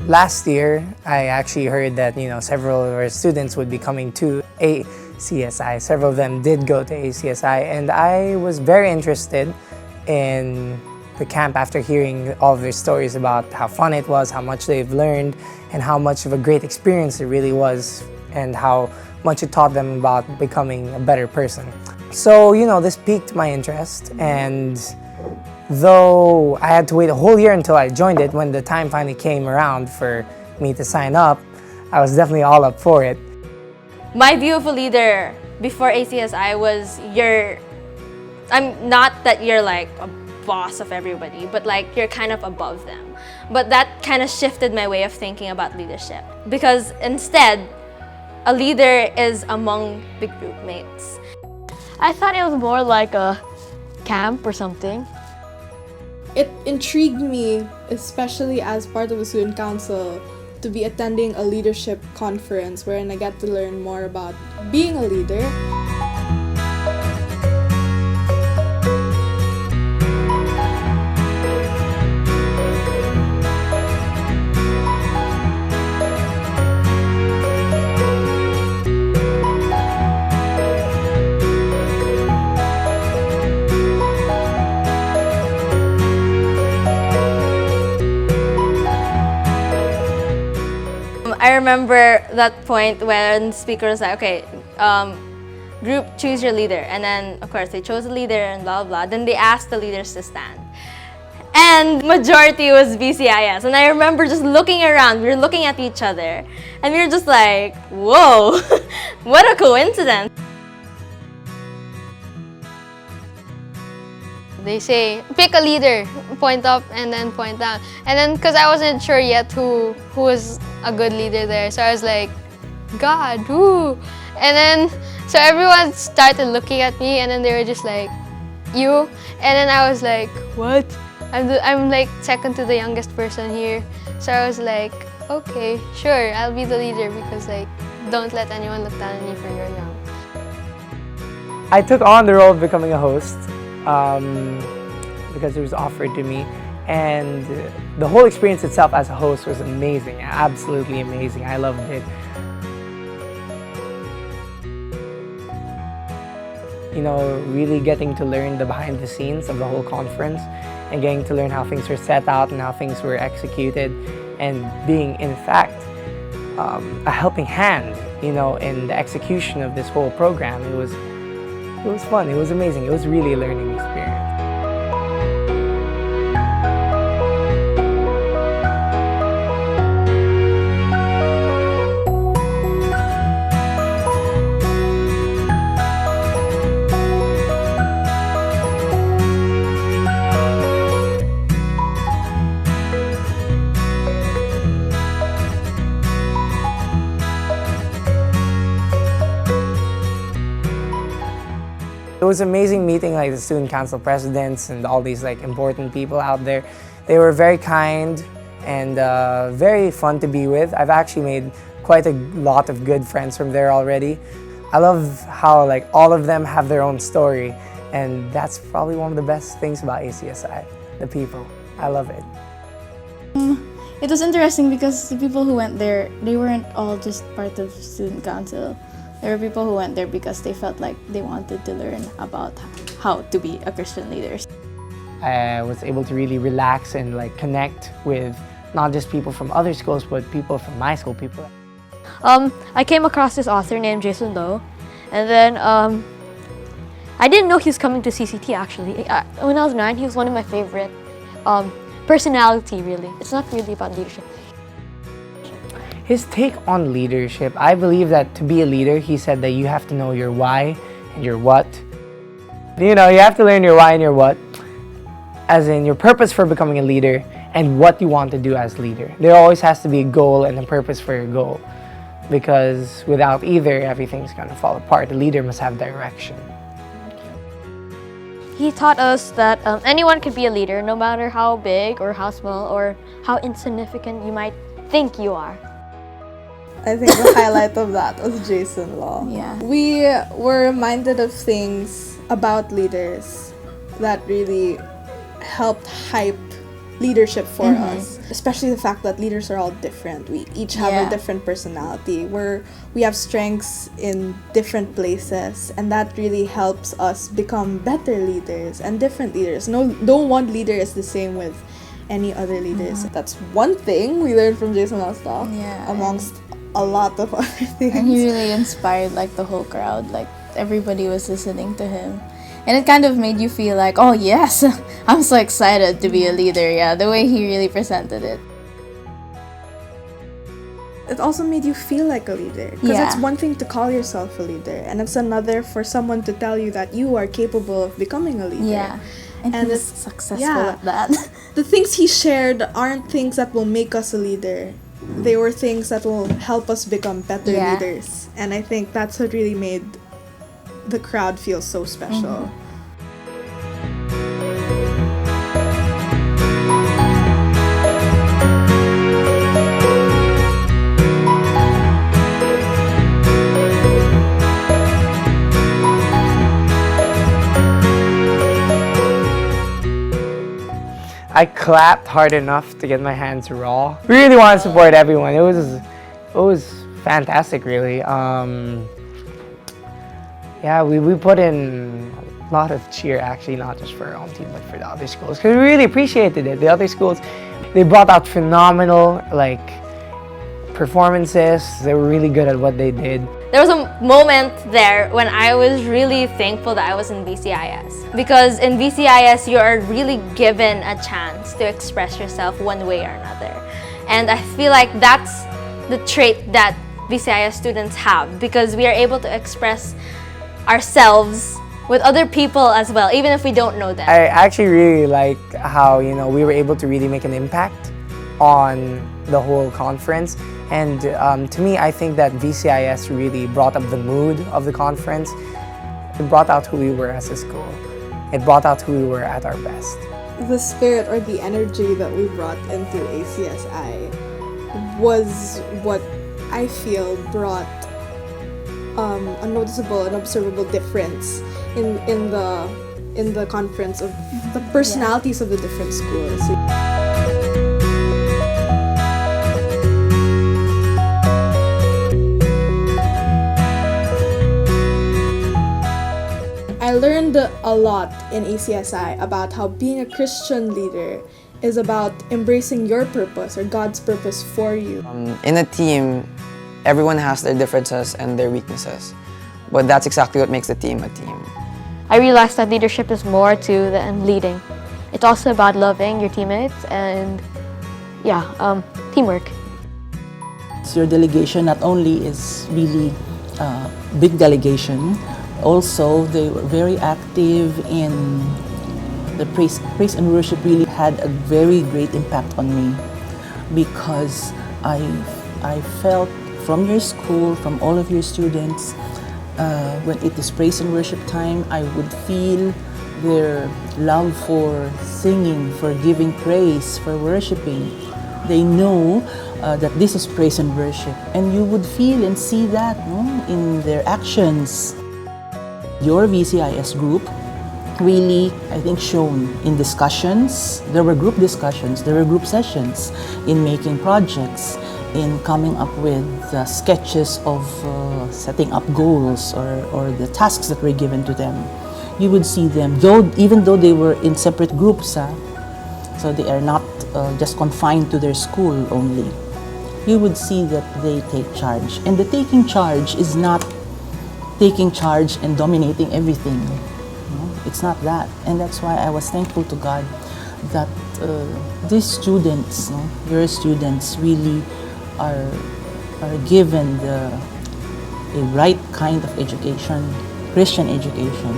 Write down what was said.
Last year, I actually heard that several of our students would be coming to ACSI. Several of them did go to ACSI, and I was very interested in the camp after hearing all of their stories about how fun it was, how much they've learned, and how much of a great experience it really was, and how much it taught them about becoming a better person. So, this piqued my interest, and though I had to wait a whole year until I joined it, when the time finally came around for me to sign up, I was definitely all up for it. My view of a leader before ACSI was I'm not that you're like a boss of everybody, but like you're kind of above them. But that kind of shifted my way of thinking about leadership, because instead, a leader is among the group mates. I thought it was more like a camp or something. It intrigued me, especially as part of the student council, to be attending a leadership conference wherein I get to learn more about being a leader. I remember that point when the speaker was like, okay, group, choose your leader. And then, of course, they chose a leader and blah, blah, blah. Then they asked the leaders to stand. And majority was VCIS. And I remember just looking around, we were looking at each other, and we were just like, whoa, what a coincidence. They say, pick a leader, point up and then point down. And then, because I wasn't sure yet who was a good leader there, so I was like, God, who? And then, so everyone started looking at me, and then they were just like, you? And then I was like, what? I'm like second to the youngest person here. So I was like, okay, sure, I'll be the leader, because like, don't let anyone look down on you for you're young. I took on the role of becoming a host because it was offered to me, and the whole experience itself as a host was amazing, absolutely amazing. I loved it. Really getting to learn the behind the scenes of the whole conference, and getting to learn how things were set out and how things were executed, and being in fact a helping hand in the execution of this whole program. It was fun, it was amazing, it was really a learning experience. It was amazing meeting the student council presidents and all these important people out there. They were very kind and very fun to be with. I've actually made quite a lot of good friends from there already. I love how all of them have their own story, and that's probably one of the best things about ACSI, the people. I love it. It was interesting because the people who went there, they weren't all just part of student council. There were people who went there because they felt like they wanted to learn about how to be a Christian leader. I was able to really relax and connect with not just people from other schools, but people from my school, people. I came across this author named Jason Lowe, and then I didn't know he was coming to CCT actually. When I was 9, he was one of my favorite personality, really. It's not really about leadership. His take on leadership, I believe that to be a leader, he said that you have to know your why and your what. You have to learn your why and your what, as in your purpose for becoming a leader and what you want to do as leader. There always has to be a goal and a purpose for your goal, because without either, everything's going to fall apart. The leader must have direction. He taught us that anyone could be a leader, no matter how big or how small or how insignificant you might think you are. I think the highlight of that was Jason Law. Yeah. We were reminded of things about leaders that really helped hype leadership for us, especially the fact that leaders are all different. We each have a different personality, we have strengths in different places, and that really helps us become better leaders and different leaders. No one leader is the same with any other leaders. That's one thing we learned from Jason Ostock, amongst a lot of other things. And he really inspired like the whole crowd. Like everybody was listening to him. And it kind of made you feel like, oh yes, I'm so excited to be a leader. Yeah, the way he really presented it. It also made you feel like a leader. Because it's one thing to call yourself a leader, and it's another for someone to tell you that you are capable of becoming a leader. Yeah. And he was successful at that. The things he shared aren't things that will make us a leader. They were things that will help us become better leaders. And I think that's what really made the crowd feel so special. I clapped hard enough to get my hands raw. Really want to support everyone. It was fantastic, really. Yeah, we put in a lot of cheer, actually, not just for our own team, but for the other schools, because we really appreciated it. The other schools, they brought out phenomenal performances. They were really good at what they did. There was a moment there when I was really thankful that I was in VCIS. Because in VCIS, you are really given a chance to express yourself one way or another. And I feel like that's the trait that VCIS students have, because we are able to express ourselves with other people as well, even if we don't know them. I actually really like how, we were able to really make an impact on the whole conference. And to me, I think that VCIS really brought up the mood of the conference. It brought out who we were as a school. It brought out who we were at our best. The spirit or the energy that we brought into ACSI was what I feel brought a noticeable and observable difference in the conference of the personalities of the different schools. I learned a lot in ACSI about how being a Christian leader is about embracing your purpose or God's purpose for you. In a team, everyone has their differences and their weaknesses, but that's exactly what makes the team a team. I realized that leadership is more to than leading. It's also about loving your teammates and teamwork. So your delegation not only is really a big delegation, also they were very active in the praise and worship. Really had a very great impact on me, because I felt from your school, from all of your students, when it is praise and worship time, I would feel their love for singing, for giving praise, for worshiping. They know that this is praise and worship, and you would feel and see that in their actions. Your VCIS group really, I think, shown in discussions. There were group discussions, there were group sessions, in making projects, in coming up with sketches of setting up goals or the tasks that were given to them. You would see them, even though they were in separate groups, so they are not just confined to their school only. You would see that they take charge. And the taking charge is not taking charge and dominating everything. It's not that. And that's why I was thankful to God that these students, your students, really are given the right kind of education, Christian education.